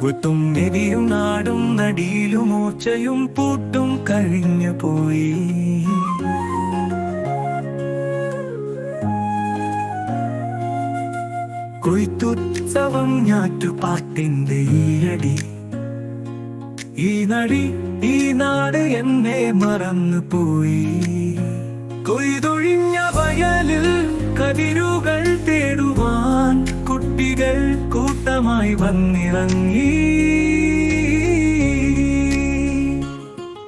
കുത്തും നെടിയും നാടും നടിയിലും മൂർച്ചയും പൂട്ടും കഴിഞ്ഞു പോയി. കൊയ്ത്തുത്സവം ഞാറ്റുപാട്ടിന്റെ ഈയടി, ഈ നടി ഈ നാട് എന്നെ മറന്നു പോയി. കൊയ്തൊഴിഞ്ഞ വയലിൽ കതിരുകൾ തേടുവാൻ കുട്ടികൾ കൂട്ടമായി വന്നിറങ്ങി.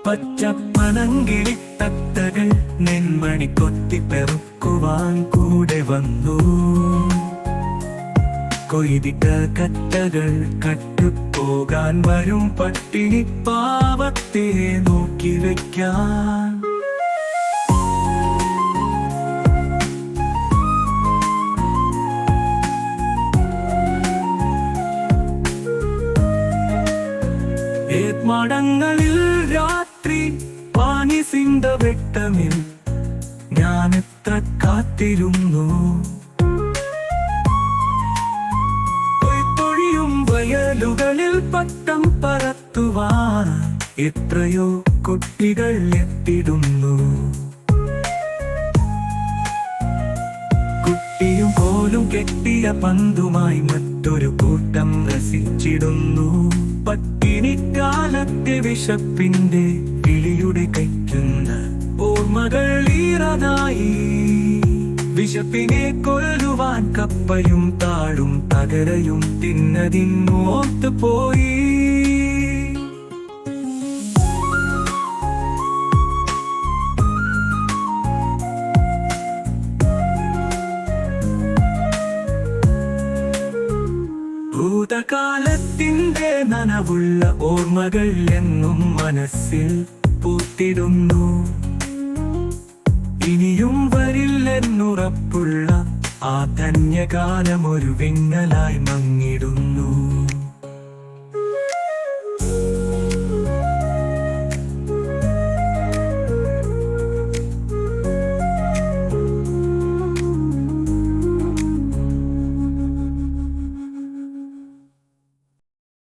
പച്ചപ്പനങ്കിളിത്തത്തകൾ നെന്മണി കൊത്തിപ്പെറുക്കുവാൻ കൂടെ വന്നു. കൊയ്തിട്ട കറ്റകൾ കട്ടുപോകാൻ വരും പട്ടിണി പാവത്തെ നോക്കി വയ്ക്കാൻ. മടങ്ങളിൽ രാത്രി പാനിസിന്റെ വെട്ടമിൽ ഞാനെത്ര കാത്തിരുന്നു. കൊയ്ത്തൊഴിയും വയലുകളിൽ പട്ടം പറത്തുവാൻ എത്രയോ കുട്ടികൾ എത്തിടുന്നു. കുട്ടിയും പോലും കെട്ടിയ പന്തുമായി മറ്റൊരു കൂട്ടം രസിച്ചിടുന്നു. പട്ടിണിക്കാലത്തെ വിശപ്പിന്റെ കിളിയുടെ കയ്ക്കുന്ന ഓർമ്മകൾ ഈറനായി. വിശപ്പിനെ കൊല്ലുവാൻ കപ്പയും താഴും തകരയും തിന്നതിന്നോത്ത് പോയി. ഭൂതകാലത്തിന്റെ നനവുള്ള ഓർമ്മകൾ എന്നും മനസ്സിൽ പൂത്തിടുന്നു. ഇനിയും വരില്ലെന്നുറപ്പുള്ള ആ ധന്യകാലം ഒരു വിങ്ങലായി മങ്ങിടുന്നു.